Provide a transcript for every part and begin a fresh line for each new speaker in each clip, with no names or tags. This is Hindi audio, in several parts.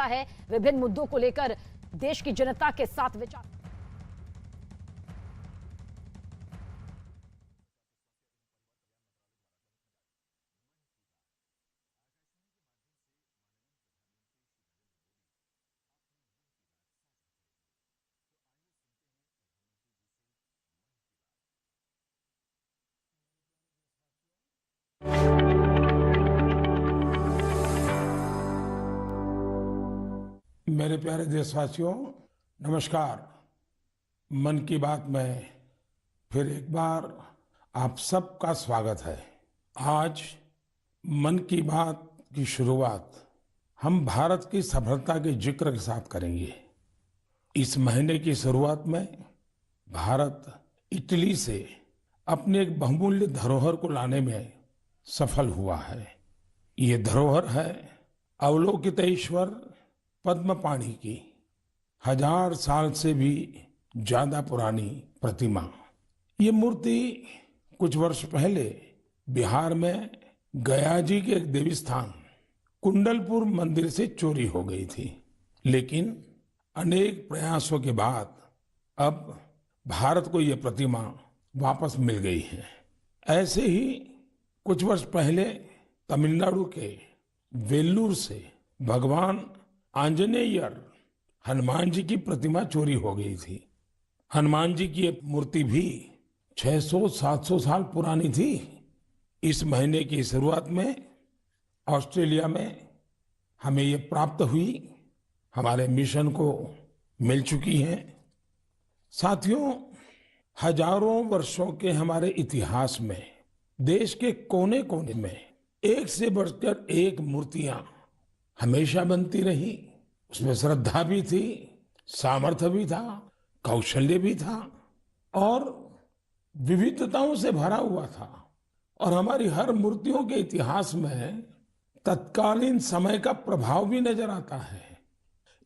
करता है विभिन्न मुद्दों को लेकर देश की जनता के साथ विचार।
मेरे प्यारे देशवासियों, नमस्कार। मन की बात में फिर एक बार आप सबका स्वागत है। आज मन की बात की शुरुआत हम भारत की सफलता के जिक्र के साथ करेंगे। इस महीने की शुरुआत में भारत इटली से अपने एक बहुमूल्य धरोहर को लाने में सफल हुआ है। ये धरोहर है अवलोकितेश्वर पद्मपाणि की 1000 साल से भी ज्यादा पुरानी प्रतिमा। ये मूर्ति कुछ वर्ष पहले बिहार में गया जी के एक देवी स्थान कुंडलपुर मंदिर से चोरी हो गई थी, लेकिन अनेक प्रयासों के बाद अब भारत को ये प्रतिमा वापस मिल गई है। ऐसे ही कुछ वर्ष पहले तमिलनाडु के वेल्लूर से भगवान आंजनेयर हनुमान जी की प्रतिमा चोरी हो गई थी। हनुमान जी की ये मूर्ति भी 600-700 साल पुरानी थी। इस महीने की शुरुआत में ऑस्ट्रेलिया में हमें ये प्राप्त हुई, हमारे मिशन को मिल चुकी है। साथियों, हजारों वर्षों के हमारे इतिहास में देश के कोने कोने में एक से बढ़कर एक मूर्तियां हमेशा बनती रही। उसमें श्रद्धा भी थी, सामर्थ्य भी था, कौशल्य भी था और विविधताओं से भरा हुआ था। और हमारी हर मूर्तियों के इतिहास में तत्कालीन समय का प्रभाव भी नजर आता है।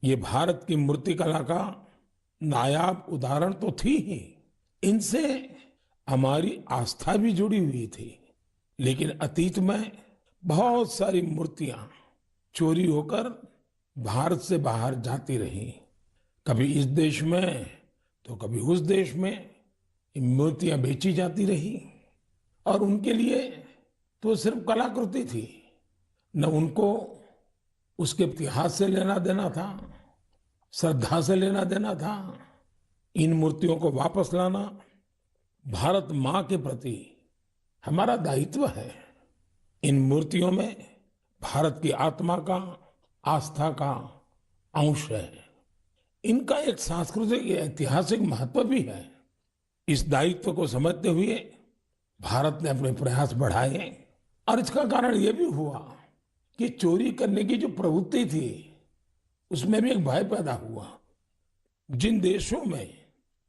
ये भारत की मूर्तिकला का नायाब उदाहरण तो थी ही, इनसे हमारी आस्था भी जुड़ी हुई थी। लेकिन अतीत में बहुत सारी मूर्तियां चोरी होकर भारत से बाहर जाती रही, कभी इस देश में तो कभी उस देश में ये मूर्तियां बेची जाती रही। और उनके लिए तो सिर्फ कलाकृति थी, न उनको उसके इतिहास से लेना देना था, श्रद्धा से लेना देना था। इन मूर्तियों को वापस लाना भारत माँ के प्रति हमारा दायित्व है। इन मूर्तियों में भारत की आत्मा का, आस्था का अंश है। इनका एक सांस्कृतिक ऐतिहासिक महत्व भी है। इस दायित्व को समझते हुए भारत ने अपने प्रयास बढ़ाए और इसका कारण यह भी हुआ कि चोरी करने की जो प्रवृत्ति थी उसमें भी एक भय पैदा हुआ। जिन देशों में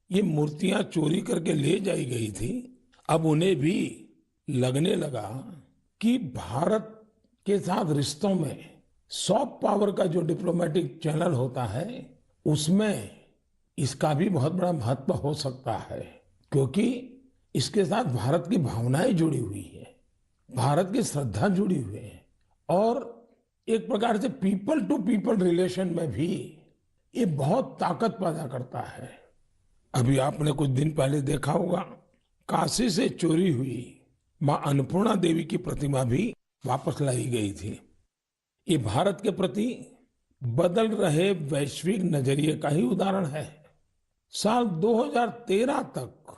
ये मूर्तियां चोरी करके ले जाई गई थी, अब उन्हें भी लगने लगा कि भारत के साथ रिश्तों में सॉफ्ट पावर का जो डिप्लोमेटिक चैनल होता है उसमें इसका भी बहुत बड़ा महत्व हो सकता है, क्योंकि इसके साथ भारत की भावनाएं जुड़ी हुई है, भारत की श्रद्धा जुड़ी हुई है और एक प्रकार से पीपल टू पीपल रिलेशन में भी ये बहुत ताकत पैदा करता है। अभी आपने कुछ दिन पहले देखा होगा, काशी से चोरी हुई मां अन्नपूर्णा देवी की प्रतिमा भी वापस लाई गई थी। ये भारत के प्रति बदल रहे वैश्विक नजरिए का ही उदाहरण है। साल 2013 तक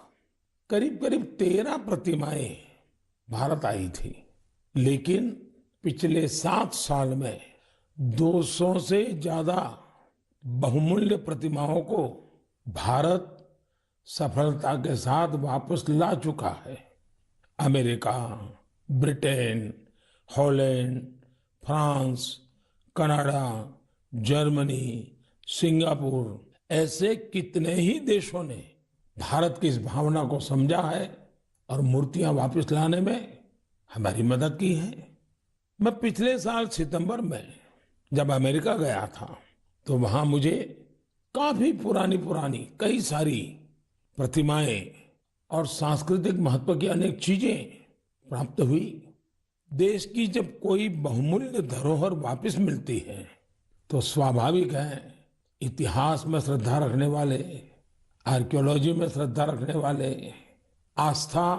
करीब करीब 13 प्रतिमाएं भारत आई थी, लेकिन पिछले 7 साल में 200 से ज्यादा बहुमूल्य प्रतिमाओं को भारत सफलता के साथ वापस ला चुका है। America, Britain, Holland, France, Canada, Germany, Singapore ऐसे कितने ही देशों ने भारत की इस भावना को समझा है और मूर्तियां वापस लाने में हमारी मदद की है। मैं पिछले साल सितंबर में जब अमेरिका गया था तो वहां मुझे काफी पुरानी पुरानी कई सारी प्रतिमाएं और सांस्कृतिक महत्व की अनेक चीजें प्राप्त हुई। देश की जब कोई बहुमूल्य धरोहर वापस मिलती है तो स्वाभाविक है इतिहास में श्रद्धा रखने वाले, आर्कियोलॉजी में श्रद्धा रखने वाले, आस्था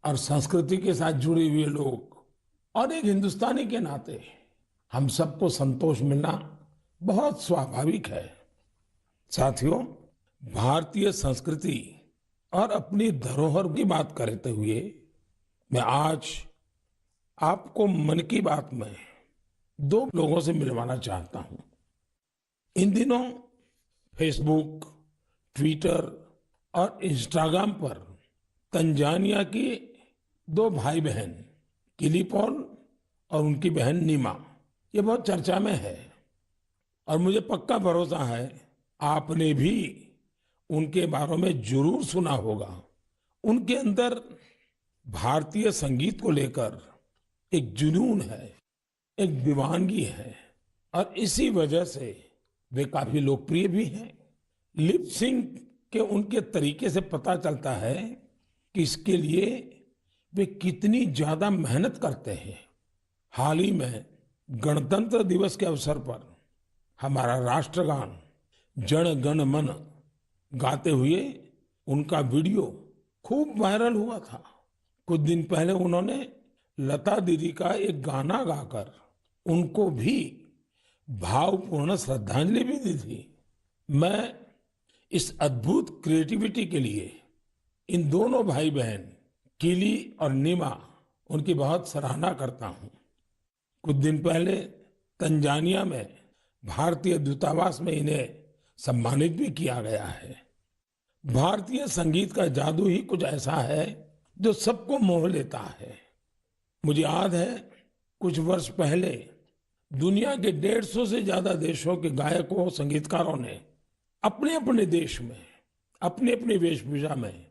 और संस्कृति के साथ जुड़े हुए लोग और एक हिंदुस्तानी के नाते हम सबको संतोष मिलना बहुत स्वाभाविक है। साथियों, भारतीय संस्कृति और अपनी धरोहर की बात करते हुए मैं आज आपको मन की बात में दो लोगों से मिलवाना चाहता हूं। इन दिनों फेसबुक, ट्विटर और इंस्टाग्राम पर तंजानिया की दो भाई बहन किली पॉल और उनकी बहन नीमा ये बहुत चर्चा में है और मुझे पक्का भरोसा है आपने भी उनके बारे में जरूर सुना होगा। उनके अंदर भारतीय संगीत को लेकर एक जुनून है, एक दीवानगी है और इसी वजह से वे काफी लोकप्रिय भी हैं। लिप सिंक के उनके तरीके से पता चलता है कि इसके लिए वे कितनी ज्यादा मेहनत करते हैं। हाल ही में गणतंत्र दिवस के अवसर पर हमारा राष्ट्रगान जन गण मन गाते हुए उनका वीडियो खूब वायरल हुआ था। कुछ दिन पहले उन्होंने लता दीदी का एक गाना गाकर उनको भी भावपूर्ण श्रद्धांजलि भी दी थी। मैं इस अद्भुत क्रिएटिविटी के लिए इन दोनों भाई बहन किली और नीमा उनकी बहुत सराहना करता हूं। कुछ दिन पहले तंजानिया में भारतीय दूतावास में इन्हें सम्मानित भी किया गया है। भारतीय संगीत का जादू ही कुछ ऐसा है जो सबको मोह लेता है। मुझे याद है कुछ वर्ष पहले दुनिया के 150 से ज्यादा देशों के गायकों संगीतकारों ने अपने अपने देश में अपनी अपनी वेशभूषा में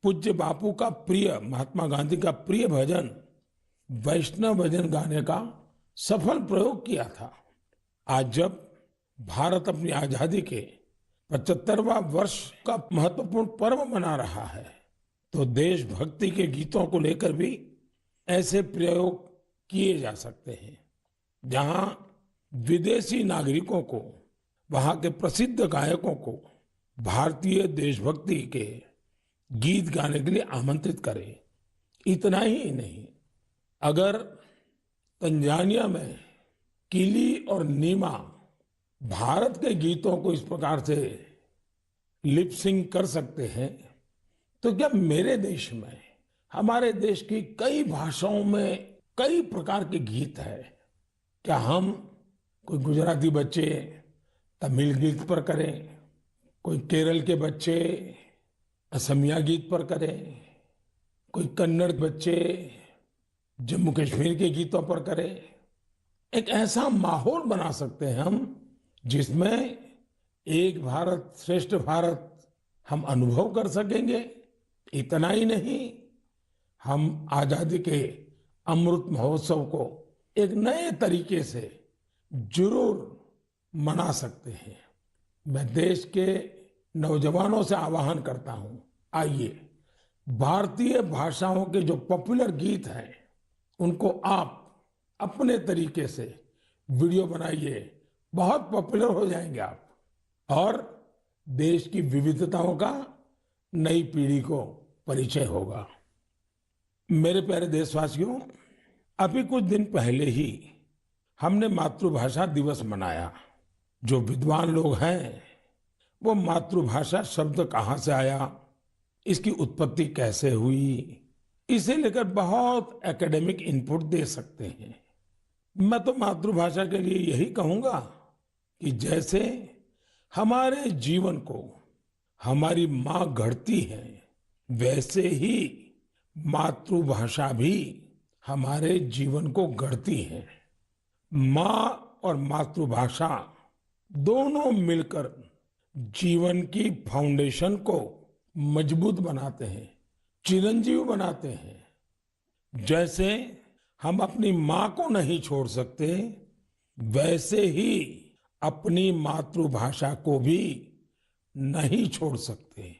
पूज्य बापू का प्रिय, महात्मा गांधी का प्रिय भजन वैष्णव भजन गाने का सफल प्रयोग किया था। आज जब भारत अपनी आजादी के 75वां वर्ष का महत्वपूर्ण पर्व मना रहा है तो देशभक्ति के गीतों को लेकर भी ऐसे प्रयोग किए जा सकते हैं जहां विदेशी नागरिकों को, वहां के प्रसिद्ध गायकों को भारतीय देशभक्ति के गीत गाने के लिए आमंत्रित करें। इतना ही नहीं, अगर तंजानिया में किली और नीमा भारत के गीतों को इस प्रकार से लिप सिंक कर सकते हैं तो क्या मेरे देश में, हमारे देश की कई भाषाओं में कई प्रकार के गीत हैं, क्या हम कोई गुजराती बच्चे तमिल गीत पर करें, कोई केरल के बच्चे असमिया गीत पर करें, कोई कन्नड़ बच्चे जम्मू कश्मीर के गीतों पर करें। एक ऐसा माहौल बना सकते हैं हम जिसमें एक भारत श्रेष्ठ भारत हम अनुभव कर सकेंगे। इतना ही नहीं, हम आजादी के अमृत महोत्सव को एक नए तरीके से जरूर मना सकते हैं। मैं देश के नौजवानों से आह्वान करता हूं, आइए भारतीय भाषाओं के जो पॉपुलर गीत हैं उनको आप अपने तरीके से वीडियो बनाइए, बहुत पॉपुलर हो जाएंगे आप और देश की विविधताओं का नई पीढ़ी को परिचय होगा। मेरे प्यारे देशवासियों, अभी कुछ दिन पहले ही हमने मातृभाषा दिवस मनाया। जो विद्वान लोग हैं वो मातृभाषा शब्द कहाँ से आया, इसकी उत्पत्ति कैसे हुई, इसे लेकर बहुत एकेडमिक इनपुट दे सकते हैं। मैं तो मातृभाषा के लिए यही कहूंगा कि जैसे हमारे जीवन को हमारी माँ गढ़ती है, वैसे ही मातृभाषा भी हमारे जीवन को गढ़ती है। माँ और मातृभाषा दोनों मिलकर जीवन की फाउंडेशन को मजबूत बनाते हैं, चिरंजीव बनाते हैं। जैसे हम अपनी माँ को नहीं छोड़ सकते, वैसे ही अपनी मातृभाषा को भी नहीं छोड़ सकते।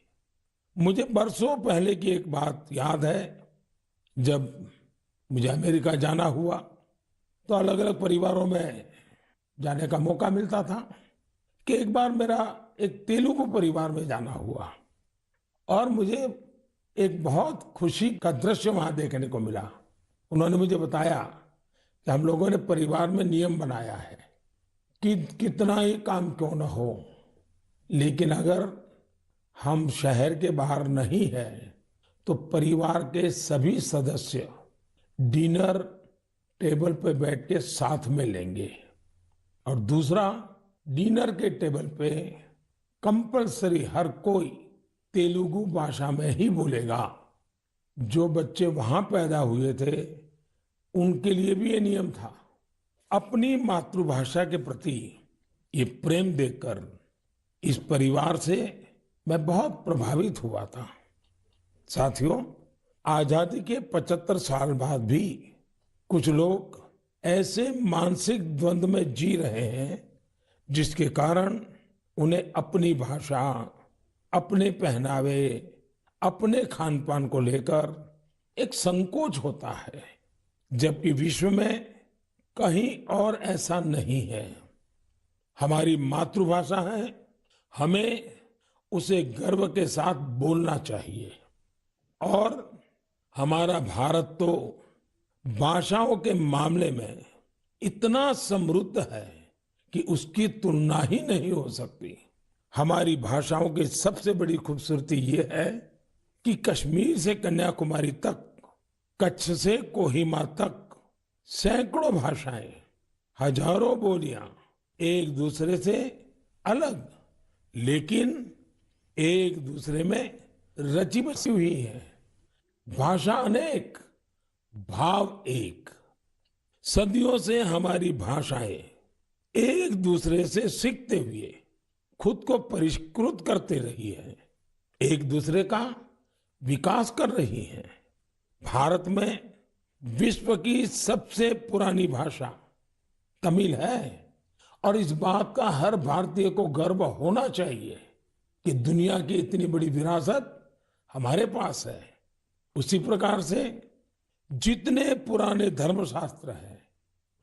मुझे बरसों पहले की एक बात याद है। जब मुझे अमेरिका जाना हुआ तो अलग अलग परिवारों में जाने का मौका मिलता था कि एक बार मेरा एक तेलुगु परिवार में जाना हुआ और मुझे एक बहुत खुशी का दृश्य वहां देखने को मिला। उन्होंने मुझे बताया कि हम लोगों ने परिवार में नियम बनाया है कि कितना ही काम क्यों न हो, लेकिन अगर हम शहर के बाहर नहीं है तो परिवार के सभी सदस्य डिनर टेबल पे बैठ के साथ में लेंगे। और दूसरा, डिनर के टेबल पे कंपलसरी हर कोई तेलुगु भाषा में ही बोलेगा। जो बच्चे वहां पैदा हुए थे उनके लिए भी ये नियम था। अपनी मातृभाषा के प्रति ये प्रेम देखकर इस परिवार से मैं बहुत प्रभावित हुआ था। साथियों, आजादी के 75 साल बाद भी कुछ लोग ऐसे मानसिक द्वंद में जी रहे हैं जिसके कारण उन्हें अपनी भाषा, अपने पहनावे, अपने खान पान को लेकर एक संकोच होता है, जबकि विश्व में कहीं और ऐसा नहीं है। हमारी मातृभाषा है, हमें उसे गर्व के साथ बोलना चाहिए। और हमारा भारत तो भाषाओं के मामले में इतना समृद्ध है कि उसकी तुलना ही नहीं हो सकती। हमारी भाषाओं की सबसे बड़ी खूबसूरती ये है कि कश्मीर से कन्याकुमारी तक, कच्छ से कोहिमा तक सैकड़ों भाषाएं, हजारों बोलियां एक दूसरे से अलग लेकिन एक दूसरे में रची बसी हुई है। भाषा अनेक, भाव एक। सदियों से हमारी भाषाएं एक दूसरे से सीखते हुए खुद को परिष्कृत करते रही है, एक दूसरे का विकास कर रही है। भारत में विश्व की सबसे पुरानी भाषा तमिल है और इस बात का हर भारतीय को गर्व होना चाहिए कि दुनिया की इतनी बड़ी विरासत हमारे पास है। उसी प्रकार से जितने पुराने धर्मशास्त्र हैं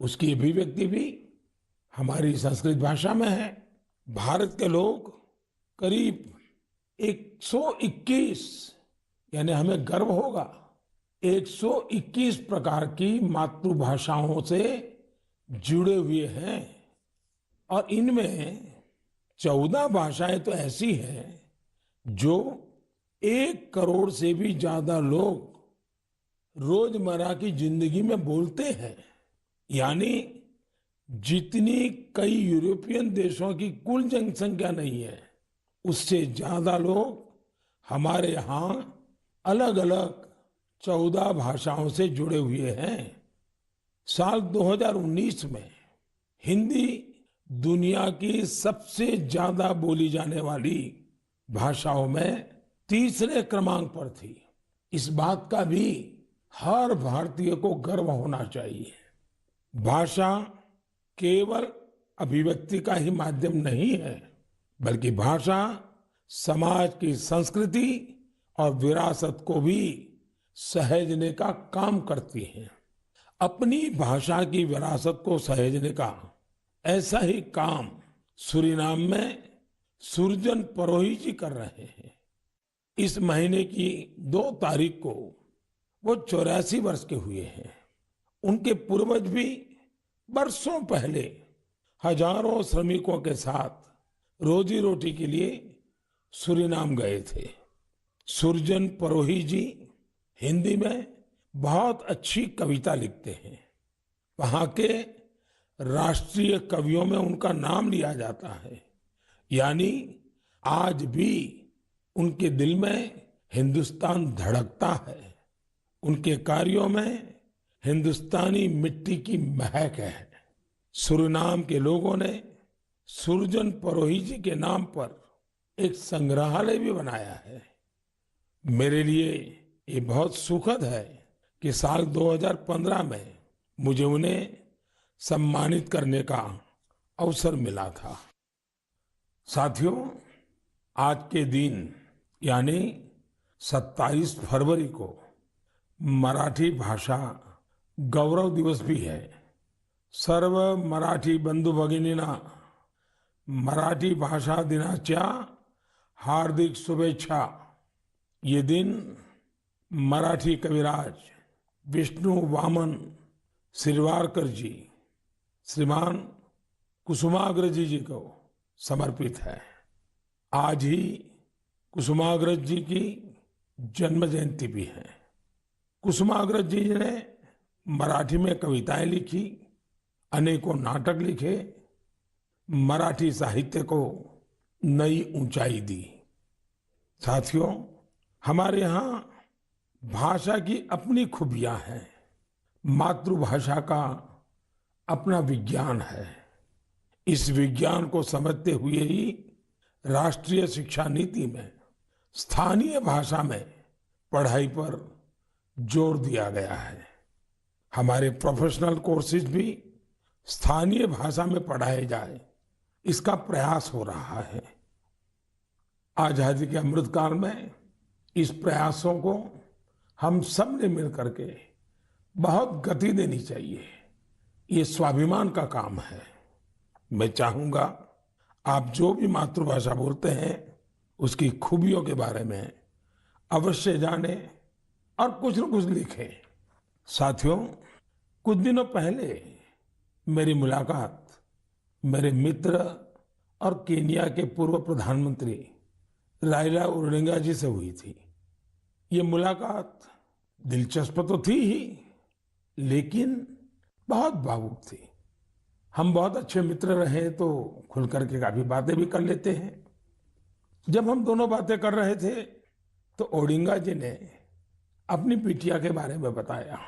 उसकी अभिव्यक्ति भी हमारी संस्कृत भाषा में है। भारत के लोग करीब 121, यानी हमें गर्व होगा, 121 प्रकार की मातृभाषाओं से जुड़े हुए हैं और इनमें 14 भाषाएं तो ऐसी हैं जो 1 करोड़ से भी ज्यादा लोग रोजमर्रा की जिंदगी में बोलते हैं। यानी जितनी कई यूरोपियन देशों की कुल जनसंख्या नहीं है, उससे ज्यादा लोग हमारे यहाँ अलग अलग 14 भाषाओं से जुड़े हुए हैं। साल 2019 में हिंदी दुनिया की सबसे ज्यादा बोली जाने वाली भाषाओं में तीसरे क्रमांक पर थी। इस बात का भी हर भारतीय को गर्व होना चाहिए। भाषा केवल अभिव्यक्ति का ही माध्यम नहीं है, बल्कि भाषा समाज की संस्कृति और विरासत को भी सहेजने का काम करती है। अपनी भाषा की विरासत को सहेजने का ऐसा ही काम सूरीनाम में सुरजन परोही जी कर रहे हैं। इस महीने की 2 तारीख को वो 84 वर्ष के हुए हैं। उनके पूर्वज भी बरसों पहले हजारों श्रमिकों के साथ रोजी रोटी के लिए सूरीनाम गए थे। सुरजन परोही जी हिंदी में बहुत अच्छी कविता लिखते हैं। वहां के राष्ट्रीय कवियों में उनका नाम लिया जाता है। यानी आज भी उनके दिल में हिंदुस्तान धड़कता है। उनके कार्यों में हिंदुस्तानी मिट्टी की महक है। सूरीनाम के लोगों ने सुरजन परोही जी के नाम पर एक संग्रहालय भी बनाया है। मेरे लिए ये बहुत सुखद है कि साल 2015 में मुझे उन्हें सम्मानित करने का अवसर मिला था। साथियों, आज के दिन यानी 27 फरवरी को मराठी भाषा गौरव दिवस भी है। सर्व मराठी बंधू भगिनींना मराठी भाषा दिनाच्या हार्दिक शुभेच्छा। ये दिन मराठी कविराज विष्णु वामन शिरवाडकर जी, श्रीमान कुसुमाग्रज जी को समर्पित है। आज ही कुसुमाग्रज जी की जन्म जयंती भी है। कुसुमाग्रज जी ने मराठी में कविताएं लिखी, अनेकों नाटक लिखे, मराठी साहित्य को नई ऊंचाई दी। साथियों, हमारे यहाँ भाषा की अपनी खूबियां हैं। मातृभाषा का अपना विज्ञान है। इस विज्ञान को समझते हुए ही राष्ट्रीय शिक्षा नीति में स्थानीय भाषा में पढ़ाई पर जोर दिया गया है। हमारे प्रोफेशनल कोर्सेज भी स्थानीय भाषा में पढ़ाए जाए, इसका प्रयास हो रहा है। आजादी के अमृतकाल में इस प्रयासों को हम सब ने मिलकर के बहुत गति देनी चाहिए। ये स्वाभिमान का काम है। मैं चाहूंगा आप जो भी मातृभाषा बोलते हैं उसकी खूबियों के बारे में अवश्य जानें और कुछ न कुछ लिखें। साथियों, कुछ दिनों पहले मेरी मुलाकात मेरे मित्र और केन्या के पूर्व प्रधानमंत्री राइला ओडिंगा जी से हुई थी। ये मुलाकात दिलचस्प तो थी ही, लेकिन बहुत भावुक थी। हम बहुत अच्छे मित्र रहे तो खुल करके काफी बातें भी कर लेते हैं। जब हम दोनों बातें कर रहे थे तो ओडिंगा जी ने अपनी बिटिया के बारे में बताया।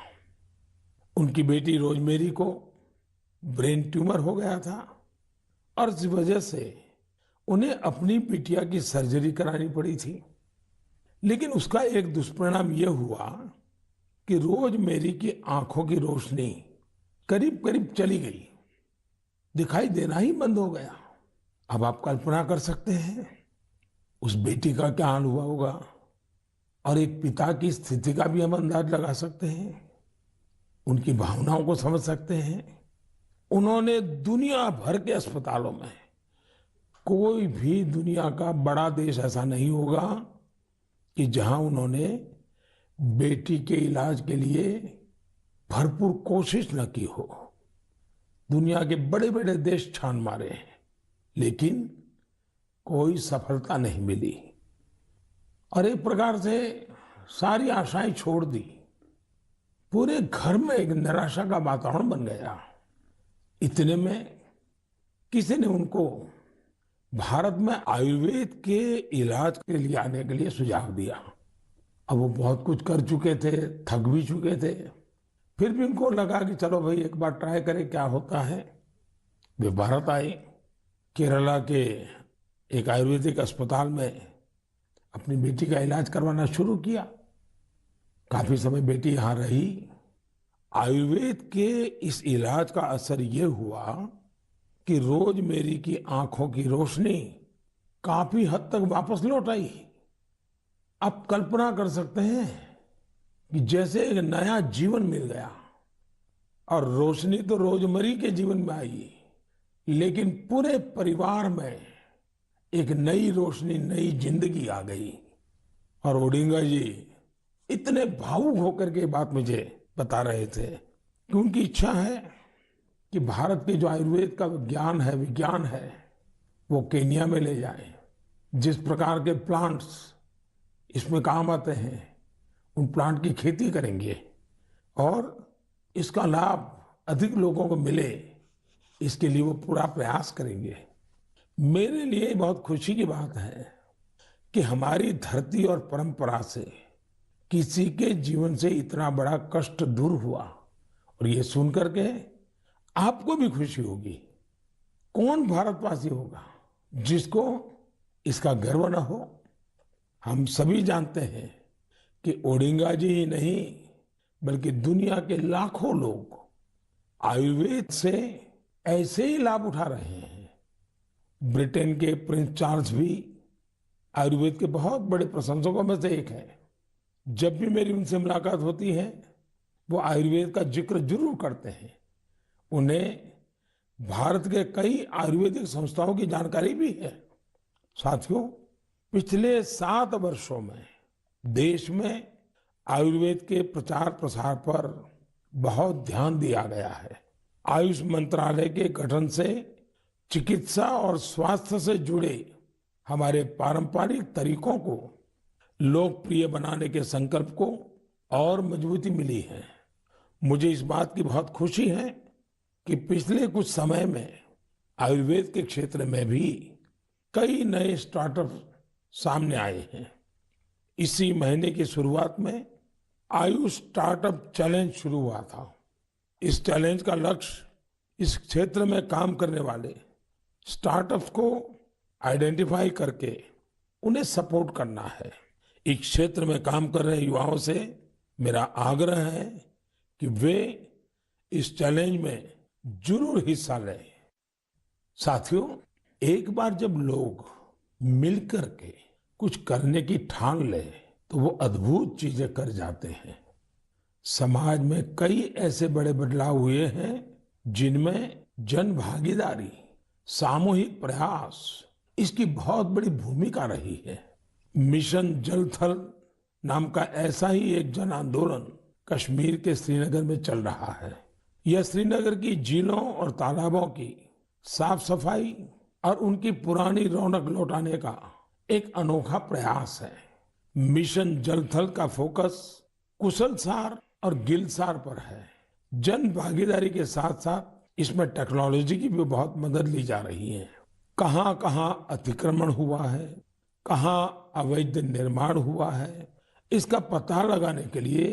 उनकी बेटी रोजमेरी को ब्रेन ट्यूमर हो गया था और इस वजह से उन्हें अपनी बिटिया की सर्जरी करानी पड़ी थी। लेकिन उसका एक दुष्परिणाम यह हुआ कि रोजमेरी की आंखों की रोशनी करीब करीब चली गई, दिखाई देना ही बंद हो गया। अब आप कल्पना कर सकते हैं उस बेटी का क्या हाल हुआ होगा, और एक पिता की स्थिति का भी हम अंदाज लगा सकते हैं, उनकी भावनाओं को समझ सकते हैं। उन्होंने दुनिया भर के अस्पतालों में, कोई भी दुनिया का बड़ा देश ऐसा नहीं होगा कि जहां उन्होंने बेटी के इलाज के लिए भरपूर कोशिश न की हो। दुनिया के बड़े बड़े देश छान मारे हैं, लेकिन कोई सफलता नहीं मिली और एक प्रकार से सारी आशाएं छोड़ दी। पूरे घर में एक निराशा का वातावरण बन गया। इतने में किसी ने उनको भारत में आयुर्वेद के इलाज के लिए आने के लिए सुझाव दिया। अब वो बहुत कुछ कर चुके थे, थक भी चुके थे, फिर भी उनको लगा कि चलो भाई एक बार ट्राई करें क्या होता है। वे भारत आए, केरला के एक आयुर्वेदिक अस्पताल में अपनी बेटी का इलाज करवाना शुरू किया। काफी समय बेटी यहाँ रही। आयुर्वेद के इस इलाज का असर ये हुआ कि रोजमेरी की आंखों की रोशनी काफी हद तक वापस लौट आई। आप कल्पना कर सकते हैं कि जैसे एक नया जीवन मिल गया। और रोशनी तो रोजमेरी के जीवन में आई, लेकिन पूरे परिवार में एक नई रोशनी, नई जिंदगी आ गई। और ओडिंगा जी इतने भावुक होकर के बात मुझे बता रहे थे कि उनकी इच्छा है कि भारत के जो आयुर्वेद का ज्ञान है, विज्ञान है, वो केन्या में ले जाए। जिस प्रकार के प्लांट्स इसमें काम आते हैं, उन प्लांट की खेती करेंगे और इसका लाभ अधिक लोगों को मिले, इसके लिए वो पूरा प्रयास करेंगे। मेरे लिए बहुत खुशी की बात है कि हमारी धरती और परंपरा से किसी के जीवन से इतना बड़ा कष्ट दूर हुआ। और ये सुनकर के आपको भी खुशी होगी। कौन भारतवासी होगा जिसको इसका गर्व न हो। हम सभी जानते हैं कि ओडिंगा जी ही नहीं, बल्कि दुनिया के लाखों लोग आयुर्वेद से ऐसे ही लाभ उठा रहे हैं। ब्रिटेन के प्रिंस चार्ल्स भी आयुर्वेद के बहुत बड़े प्रशंसकों में से एक हैं। जब भी मेरी उनसे मुलाकात होती है, वो आयुर्वेद का जिक्र जरूर करते हैं। उन्हें भारत के कई आयुर्वेदिक संस्थाओं की जानकारी भी है। साथियों, पिछले 7 वर्षों में देश में आयुर्वेद के प्रचार प्रसार पर बहुत ध्यान दिया गया है। आयुष मंत्रालय के गठन से चिकित्सा और स्वास्थ्य से जुड़े हमारे पारंपरिक तरीकों को लोकप्रिय बनाने के संकल्प को और मजबूती मिली है। मुझे इस बात की बहुत खुशी है कि पिछले कुछ समय में आयुर्वेद के क्षेत्र में भी कई नए स्टार्टअप सामने आए हैं। इसी महीने की शुरुआत में आयुष स्टार्टअप चैलेंज शुरू हुआ था। इस चैलेंज का लक्ष्य इस क्षेत्र में काम करने वाले स्टार्टअप्स को आइडेंटिफाई करके उन्हें सपोर्ट करना है। इस क्षेत्र में काम कर रहे युवाओं से मेरा आग्रह है कि वे इस चैलेंज में जरूर हिस्सा लें। साथियों, एक बार जब लोग मिलकर के कुछ करने की ठान ले तो वो अद्भुत चीजें कर जाते हैं। समाज में कई ऐसे बड़े बदलाव हुए हैं जिनमें जन भागीदारी, सामूहिक प्रयास इसकी बहुत बड़ी भूमिका रही है। मिशन जल थल नाम का ऐसा ही एक जन आंदोलन कश्मीर के श्रीनगर में चल रहा है। यह श्रीनगर की झीलों और तालाबों की साफ सफाई और उनकी पुरानी रौनक लौटाने का एक अनोखा प्रयास है। मिशन जल थल का फोकस कुशलसार और गिलसार पर है। जन भागीदारी के साथ साथ इसमें टेक्नोलॉजी की भी बहुत मदद ली जा रही है। कहां कहां अतिक्रमण हुआ है, कहां अवैध निर्माण हुआ है, इसका पता लगाने के लिए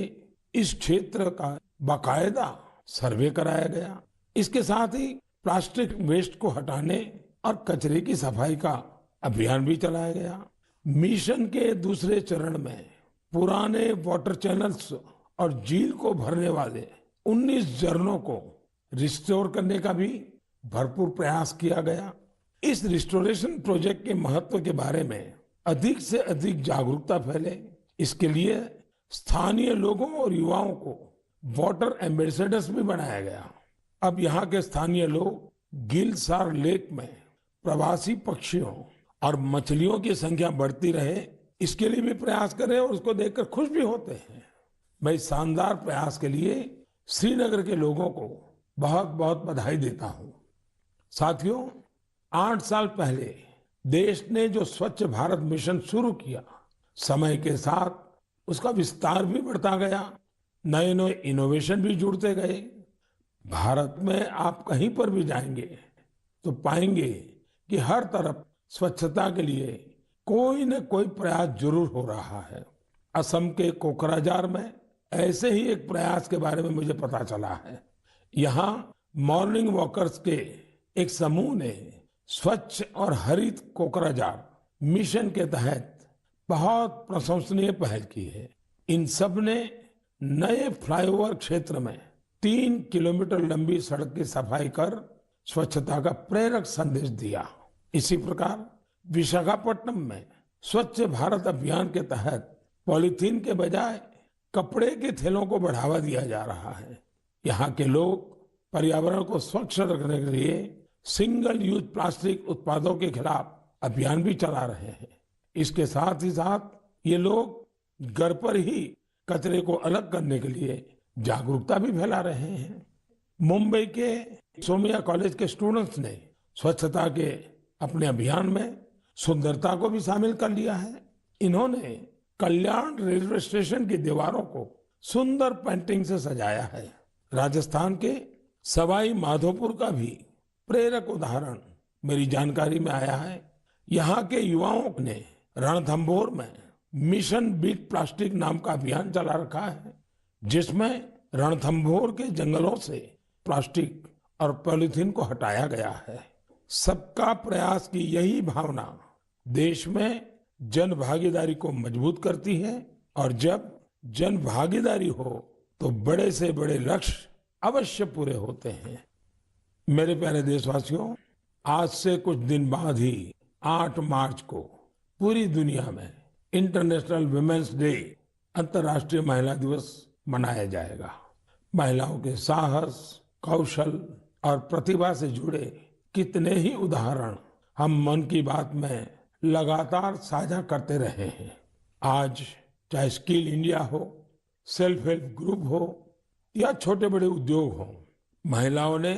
इस क्षेत्र का बाकायदा सर्वे कराया गया। इसके साथ ही प्लास्टिक वेस्ट को हटाने और कचरे की सफाई का अभियान भी चलाया गया। मिशन के दूसरे चरण में पुराने वाटर चैनल्स और झील को भरने वाले 19 झरनों को रिस्टोर करने का भी भरपूर प्रयास किया गया। इस रिस्टोरेशन प्रोजेक्ट के महत्व के बारे में अधिक से अधिक जागरूकता फैले, इसके लिए स्थानीय लोगों और युवाओं को वाटर एम्बेसडर्स भी बनाया गया। अब यहाँ के स्थानीय लोग गिलसार लेक में प्रवासी पक्षियों और मछलियों की संख्या बढ़ती रहे, इसके लिए भी प्रयास कर रहे हैं और उसको देखकर खुश भी होते हैं। मैं इस शानदार प्रयास के लिए श्रीनगर के लोगों को बहुत बहुत बधाई देता हूँ। साथियों, 8 साल पहले देश ने जो स्वच्छ भारत मिशन शुरू किया, समय के साथ उसका विस्तार भी बढ़ता गया, नए नए इनोवेशन भी जुड़ते गए। भारत में आप कहीं पर भी जाएंगे तो पाएंगे कि हर तरफ स्वच्छता के लिए कोई न कोई प्रयास जरूर हो रहा है। असम के कोकराझार में ऐसे ही एक प्रयास के बारे में मुझे पता चला है। यहाँ मॉर्निंग वॉकर्स के एक समूह ने स्वच्छ और हरित कोकराझार मिशन के तहत बहुत प्रशंसनीय पहल की है। इन सब ने नए फ्लाईओवर क्षेत्र में 3 किलोमीटर लंबी सड़क की सफाई कर स्वच्छता का प्रेरक संदेश दिया। इसी प्रकार विशाखापट्टनम में स्वच्छ भारत अभियान के तहत पॉलीथीन के बजाय कपड़े के थैलों को बढ़ावा दिया जा रहा है। यहाँ के लोग पर्यावरण को स्वच्छ रखने के लिए सिंगल यूज प्लास्टिक उत्पादों के खिलाफ अभियान भी चला रहे हैं। इसके साथ ही साथ ये लोग घर पर ही कचरे को अलग करने के लिए जागरूकता भी फैला रहे हैं। मुंबई के सोमिया कॉलेज के स्टूडेंट्स ने स्वच्छता के अपने अभियान में सुंदरता को भी शामिल कर लिया है। इन्होंने कल्याण रेलवे स्टेशन की दीवारों को सुंदर पेंटिंग से सजाया है। राजस्थान के सवाई माधोपुर का भी प्रेरक उदाहरण मेरी जानकारी में आया है। यहाँ के युवाओं ने रणथंभौर में मिशन बीट प्लास्टिक नाम का अभियान चला रखा है, जिसमें रणथंभौर के जंगलों से प्लास्टिक और पॉलीथीन को हटाया गया है। सबका प्रयास की यही भावना देश में जन भागीदारी को मजबूत करती है, और जब जन भागीदारी हो तो बड़े से बड़े लक्ष्य अवश्य पूरे होते हैं। मेरे प्यारे देशवासियों, आज से कुछ दिन बाद ही 8 मार्च को पूरी दुनिया में इंटरनेशनल वुमेन्स डे, अंतर्राष्ट्रीय महिला दिवस मनाया जाएगा। महिलाओं के साहस, कौशल और प्रतिभा से जुड़े कितने ही उदाहरण हम मन की बात में लगातार साझा करते रहे हैं। आज चाहे स्किल इंडिया हो, सेल्फ हेल्प ग्रुप हो या छोटे बड़े उद्योग हो, महिलाओं ने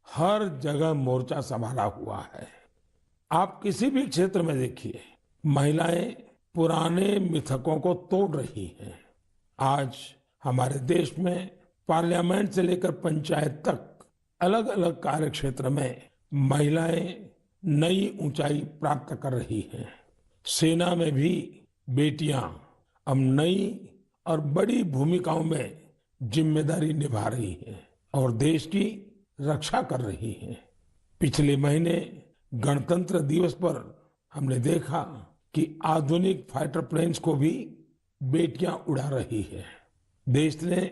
हर जगह मोर्चा संभाला हुआ है। आप किसी भी क्षेत्र में देखिए, महिलाएं पुराने मिथकों को तोड़ रही हैं। आज हमारे देश में पार्लियामेंट से लेकर पंचायत तक अलग अलग कार्य क्षेत्र में महिलाएं नई ऊंचाई प्राप्त कर रही हैं। सेना में भी बेटियां अब नई और बड़ी भूमिकाओं में जिम्मेदारी निभा रही हैं और देश की रक्षा कर रही हैं। पिछले महीने गणतंत्र दिवस पर हमने देखा कि आधुनिक फाइटर प्लेन्स को भी बेटियां उड़ा रही है। देश ने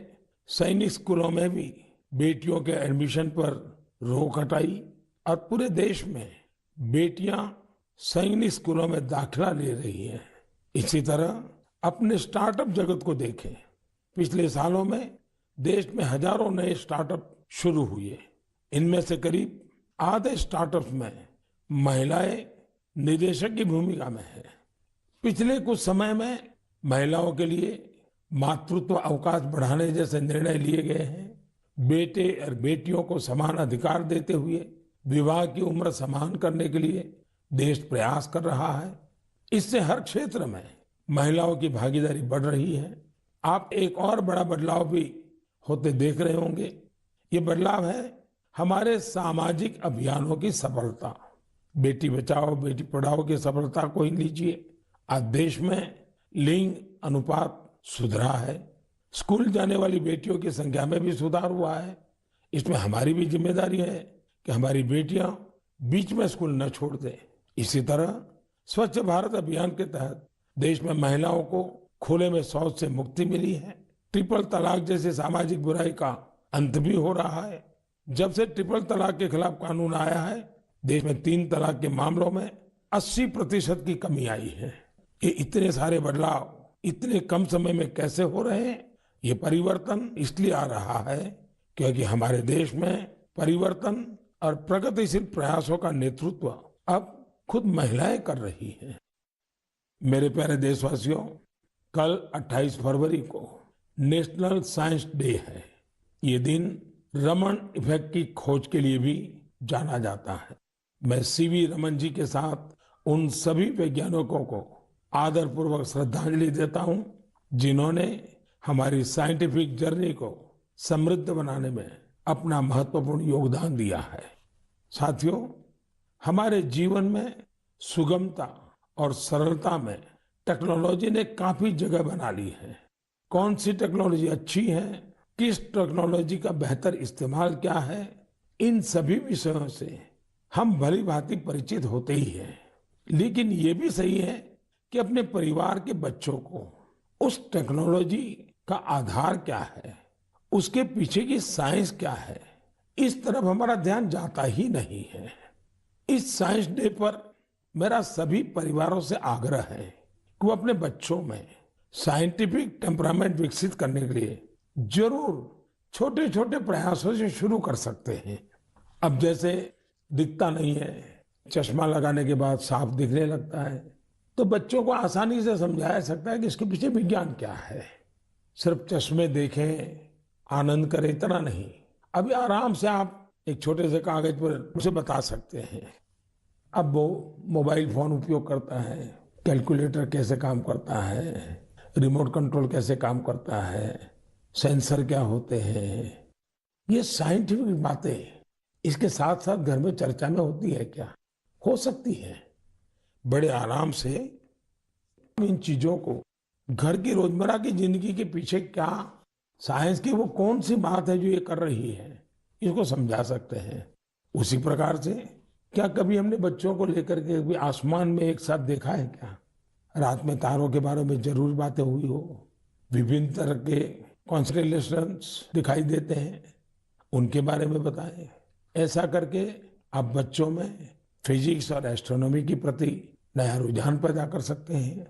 सैनिक स्कूलों में भी बेटियों के एडमिशन पर रोक हटाई और पूरे देश में बेटियां सैनिक स्कूलों में दाखिला ले रही हैं। इसी तरह अपने स्टार्टअप जगत को देखें। पिछले सालों में देश में हजारों नए स्टार्टअप शुरू हुए। इनमें से करीब आधे स्टार्टअप्स में महिलाएं निदेशक की भूमिका में है। पिछले कुछ समय में महिलाओं के लिए मातृत्व अवकाश बढ़ाने जैसे निर्णय लिए गए हैं। बेटे और बेटियों को समान अधिकार देते हुए विवाह की उम्र समान करने के लिए देश प्रयास कर रहा है। इससे हर क्षेत्र में महिलाओं की भागीदारी बढ़ रही है। आप एक और बड़ा बदलाव भी होते देख रहे होंगे। ये बदलाव है हमारे सामाजिक अभियानों की सफलता। बेटी बचाओ बेटी पढ़ाओ की सफलता को ही लीजिए। आज देश में लिंग अनुपात सुधरा है। स्कूल जाने वाली बेटियों की संख्या में भी सुधार हुआ है। इसमें हमारी भी जिम्मेदारी है कि हमारी बेटियां बीच में स्कूल न छोड़ दें। इसी तरह स्वच्छ भारत अभियान के तहत देश में महिलाओं को खुले में शौच से मुक्ति मिली है। ट्रिपल तलाक जैसी सामाजिक बुराई का अंत भी हो रहा है। जब से ट्रिपल तलाक के खिलाफ कानून आया है, देश में 3 तलाक के मामलों में 80% की कमी आई है। ये इतने सारे बदलाव इतने कम समय में कैसे हो रहे हैं? ये परिवर्तन इसलिए आ रहा है क्योंकि हमारे देश में परिवर्तन और प्रगतिशील प्रयासों का नेतृत्व अब खुद महिलाएं कर रही हैं। मेरे प्यारे देशवासियों, कल 28 फरवरी को नेशनल साइंस डे है। ये दिन रमन इफेक्ट की खोज के लिए भी जाना जाता है। मैं सीवी रमन जी के साथ उन सभी वैज्ञानिकों को आदरपूर्वक श्रद्धांजलि देता हूं जिन्होंने हमारी साइंटिफिक जर्नी को समृद्ध बनाने में अपना महत्वपूर्ण योगदान दिया है। साथियों, हमारे जीवन में सुगमता और सरलता में टेक्नोलॉजी ने काफी जगह बना ली है। कौन सी टेक्नोलॉजी अच्छी है, किस टेक्नोलॉजी का बेहतर इस्तेमाल क्या है, इन सभी विषयों से हम भली भांति परिचित होते ही हैं। लेकिन ये भी सही है कि अपने परिवार के बच्चों को उस टेक्नोलॉजी का आधार क्या है, उसके पीछे की साइंस क्या है, इस तरफ हमारा ध्यान जाता ही नहीं है। इस साइंस डे पर मेरा सभी परिवारों से आग्रह है कि वो अपने बच्चों में साइंटिफिक टेम्परामेंट विकसित करने के लिए जरूर छोटे छोटे प्रयासों से शुरू कर सकते हैं। अब जैसे दिखता नहीं है, चश्मा लगाने के बाद साफ दिखने लगता है, तो बच्चों को आसानी से समझाया सकता है कि इसके पीछे विज्ञान क्या है। सिर्फ चश्मे देखें, आनंद करें, इतना नहीं। अभी आराम से आप एक छोटे से कागज पर उसे बता सकते हैं। अब वो मोबाइल फोन उपयोग करता है, कैलकुलेटर कैसे काम करता है, रिमोट कंट्रोल कैसे काम करता है, सेंसर क्या होते हैं, ये साइंटिफिक बातें इसके साथ साथ घर में चर्चा में होती है क्या? हो सकती है। बड़े आराम से इन चीजों को घर की रोजमर्रा की जिंदगी के पीछे क्या साइंस की वो कौन सी बात है जो ये कर रही है, इसको समझा सकते हैं। उसी प्रकार से क्या कभी हमने बच्चों को लेकर के कभी आसमान में एक साथ देखा है क्या? रात में तारों के बारे में जरूर बातें हुई हो, विभिन्न तरह के कॉन्स्टेलेशंस दिखाई देते हैं, उनके बारे में बताएं। ऐसा करके आप बच्चों में फिजिक्स और एस्ट्रोनॉमी के प्रति नया रुझान पैदा कर सकते हैं।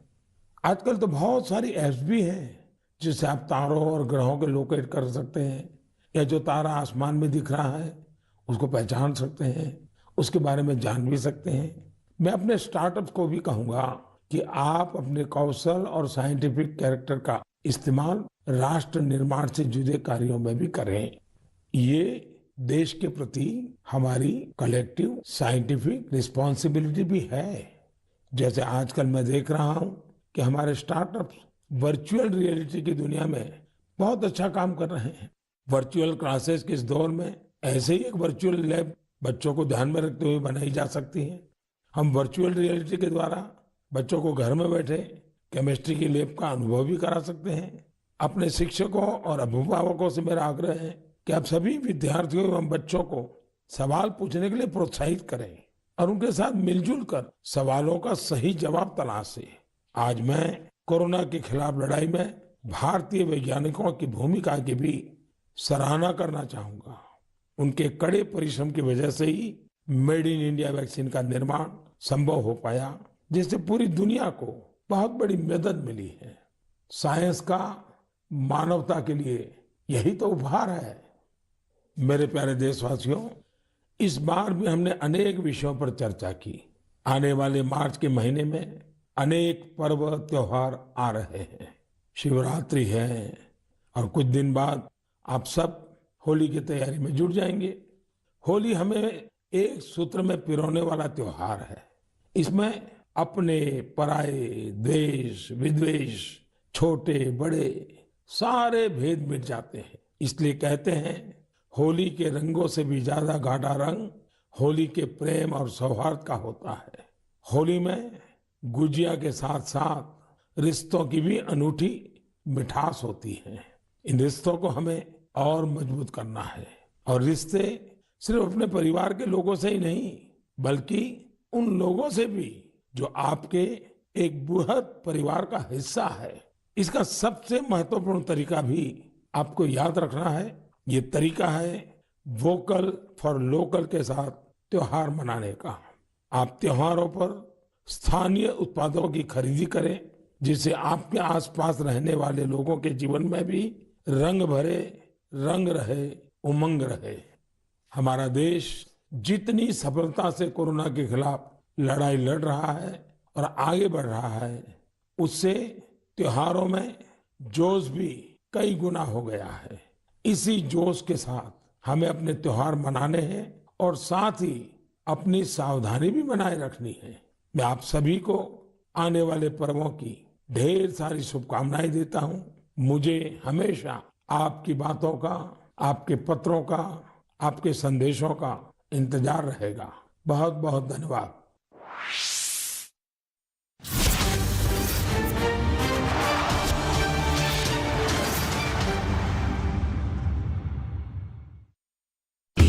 आजकल तो बहुत सारी ऐप्स भी हैं जिससे आप तारों और ग्रहों को लोकेट कर सकते हैं, या जो तारा आसमान में दिख रहा है उसको पहचान सकते हैं, उसके बारे में जान भी सकते हैं। मैं अपने स्टार्टअप को भी कहूंगा कि आप अपने कौशल और साइंटिफिक कैरेक्टर का इस्तेमाल राष्ट्र निर्माण से जुड़े कार्यों में भी करें। ये देश के प्रति हमारी कलेक्टिव साइंटिफिक रिस्पॉन्सिबिलिटी भी है। जैसे आजकल मैं देख रहा हूं कि हमारे स्टार्टअप वर्चुअल रियलिटी की दुनिया में बहुत अच्छा काम कर रहे हैं। वर्चुअल क्लासेस के इस दौर में ऐसे ही एक वर्चुअल लैब बच्चों को ध्यान में रखते हुए बनाई जा सकती है। हम वर्चुअल रियलिटी के द्वारा बच्चों को घर में बैठे केमिस्ट्री की लैब का अनुभव भी करा सकते हैं। अपने शिक्षकों और अभिभावकों से मेरा आग्रह है कि आप सभी विद्यार्थियों एवं बच्चों को सवाल पूछने के लिए प्रोत्साहित करें और उनके साथ मिलजुल कर सवालों का सही जवाब तलाशें। आज मैं कोरोना के खिलाफ लड़ाई में भारतीय वैज्ञानिकों की भूमिका की भी सराहना करना चाहूंगा। उनके कड़े परिश्रम की वजह से he made in India vaccine का निर्माण संभव हो पाया, जिससे पूरी दुनिया को बहुत बड़ी मदद मिली है। साइंस का मानवता के लिए यही तो उपहार है। मेरे प्यारे देशवासियों, इस बार भी हमने अनेक विषयों पर चर्चा की। आने वाले मार्च के महीने में अनेक पर्व त्योहार आ रहे हैं। शिवरात्रि है और कुछ दिन बाद आप सब होली की तैयारी में जुट जाएंगे। होली हमें एक सूत्र में पिरोने वाला त्योहार है। इसमें अपने पराये, द्वेष विद्वेष, छोटे बड़े सारे भेद मिट जाते हैं। इसलिए कहते हैं, होली के रंगों से भी ज्यादा गाढ़ा रंग होली के प्रेम और सौहार्द का होता है। होली में गुजिया के साथ साथ रिश्तों की भी अनूठी मिठास होती है। इन रिश्तों को हमें और मजबूत करना है और रिश्ते सिर्फ अपने परिवार के लोगों से ही नहीं, बल्कि उन लोगों से भी जो आपके एक बृहद परिवार का हिस्सा है। इसका सबसे महत्वपूर्ण तरीका भी आपको याद रखना है। ये तरीका है वोकल फॉर लोकल के साथ त्योहार मनाने का। आप त्योहारों पर स्थानीय उत्पादों की खरीदी करें, जिससे आपके आसपास रहने वाले लोगों के जीवन में भी रंग भरे, रंग रहे, उमंग रहे। हमारा देश जितनी सफलता से कोरोना के खिलाफ लड़ाई लड़ रहा है और आगे बढ़ रहा है, उससे त्योहारों में जोश भी कई गुना हो गया है। इसी जोश के साथ हमें अपने त्योहार मनाने हैं और साथ ही अपनी सावधानी भी बनाए रखनी है। मैं आप सभी को आने वाले पर्वों की ढेर सारी शुभकामनाएं देता हूं। मुझे हमेशा आपकी बातों का, आपके पत्रों का, आपके संदेशों का इंतजार रहेगा। बहुत बहुत धन्यवाद।